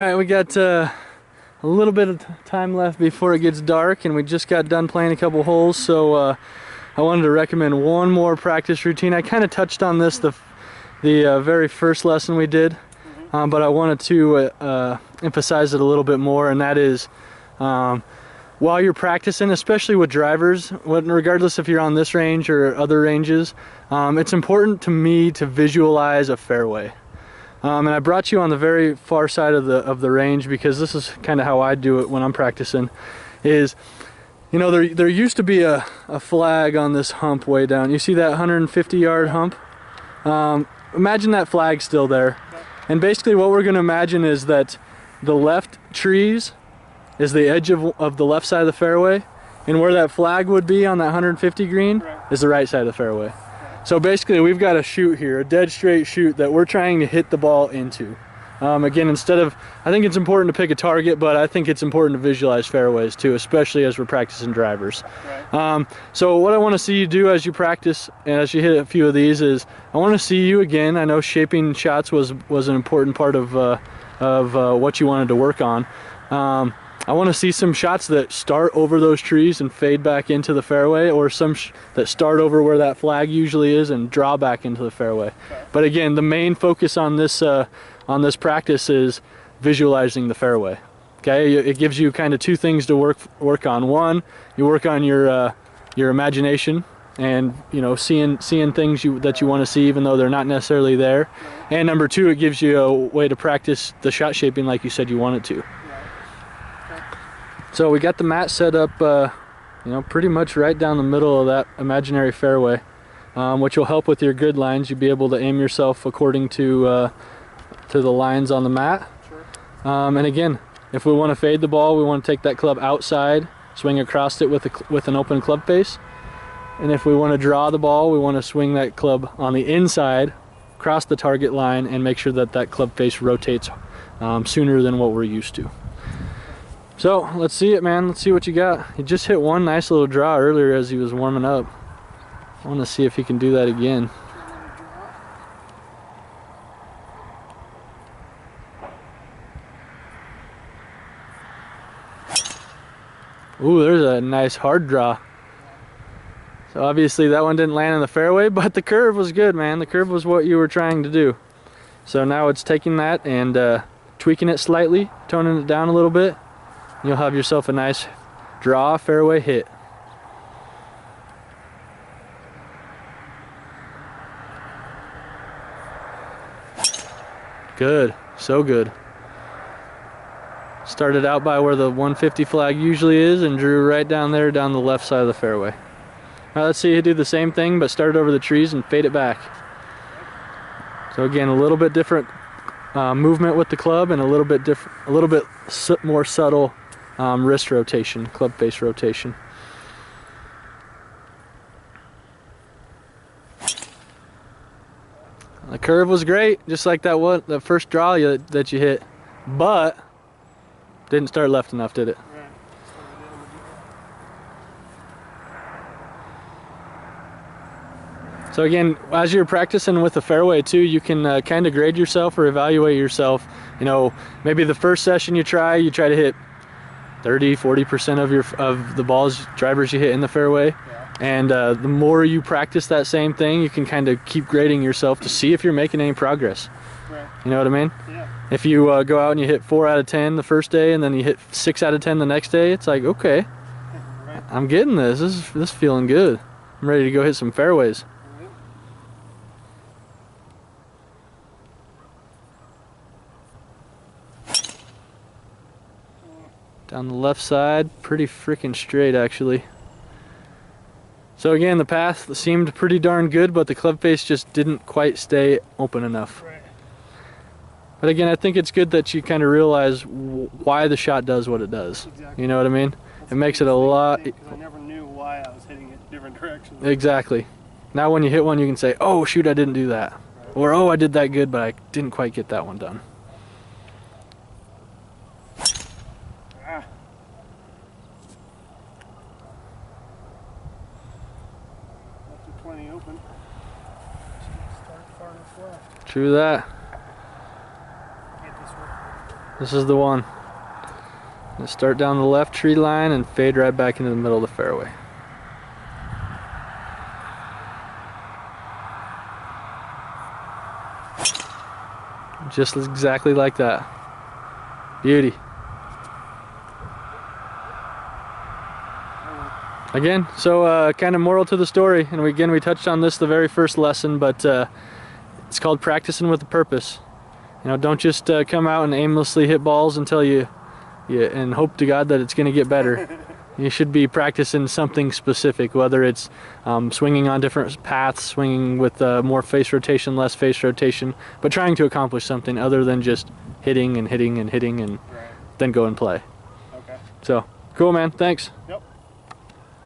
All right, we got a little bit of time left before it gets dark, and we just got done playing a couple holes, so I wanted to recommend one more practice routine. I kind of touched on this the very first lesson we did, but I wanted to emphasize it a little bit more, and that is while you're practicing, especially with drivers, regardless if you're on this range or other ranges, it's important to me to visualize a fairway. And I brought you on the very far side of the range because this is kind of how I do it when I'm practicing. Is, you know, there used to be a flag on this hump way down. You see that 150-yard hump? Imagine that flag still there. And basically what we're going to imagine is that the left trees is the edge of the left side of the fairway, and where that flag would be on that 150 green is the right side of the fairway. So basically we've got a shoot here, a dead straight shoot that we're trying to hit the ball into. Again, I think it's important to pick a target, but I think it's important to visualize fairways too, especially as we're practicing drivers. So what I want to see you do as you practice and as you hit a few of these is, I want to see you again. I know shaping shots was an important part of what you wanted to work on. I want to see some shots that start over those trees and fade back into the fairway, or some that start over where that flag usually is and draw back into the fairway. But again, the main focus on this practice is visualizing the fairway. Okay, it gives you kind of two things to work on. One, you work on your imagination, and you know, seeing things that you want to see even though they're not necessarily there. And number two, it gives you a way to practice the shot shaping like you said you want it to. So we got the mat set up, you know, pretty much right down the middle of that imaginary fairway, which will help with your grid lines. You'll be able to aim yourself according to the lines on the mat. And again, if we want to fade the ball, we want to take that club outside, swing across it with an open club face. And if we want to draw the ball, we want to swing that club on the inside, cross the target line, and make sure that that club face rotates sooner than what we're used to. So let's see it, man. Let's see what you got. He just hit one nice little draw earlier as he was warming up. I want to see if he can do that again. Ooh, there's a nice hard draw. So obviously that one didn't land in the fairway, but the curve was good, man. The curve was what you were trying to do. So now it's taking that and tweaking it slightly, toning it down a little bit. You'll have yourself a nice draw fairway hit. Good, so good. Started out by where the 150 flag usually is and drew right down there down the left side of the fairway. Now let's see you do the same thing, but start over the trees and fade it back. So again, a little bit different movement with the club, and a little bit more subtle wrist rotation, club face rotation. The curve was great, just like that first draw that you hit, but didn't start left enough, did it? So again, as you're practicing with the fairway too, you can kind of grade yourself or evaluate yourself. You know, maybe the first session you try to hit 30–40% of the drivers you hit in the fairway, and the more you practice that same thing, you can kind of keep grading yourself to see if you're making any progress. You know what I mean? Yeah. If you go out and you hit 4 out of 10 the first day, and then you hit 6 out of 10 the next day, it's like, okay, I'm getting this. This is feeling good. I'm ready to go hit some fairways. Down the left side, pretty freaking straight actually. So again, the path seemed pretty darn good, but the club face just didn't quite stay open enough. But again, I think it's good that you kind of realize why the shot does what it does. Exactly. You know what I mean? It makes it a lot. I never knew why I was hitting it different directions. Exactly. Now when you hit one, you can say, oh shoot, I didn't do that. Or oh, I did that good, but I didn't quite get that one done. Open. Start far enough left. True that. Get this one. This is the one. Let's start down the left tree line and fade right back into the middle of the fairway. Just exactly like that. Beauty. Again, so kind of moral to the story, and again we touched on this the very first lesson, but it's called practicing with a purpose. You know, don't just come out and aimlessly hit balls until you and hope to God that it's going to get better. You should be practicing something specific, whether it's swinging on different paths, swinging with more face rotation, less face rotation, but trying to accomplish something other than just hitting and hitting and hitting and Right. then go and play. Okay. So, cool, man. Thanks. Yep.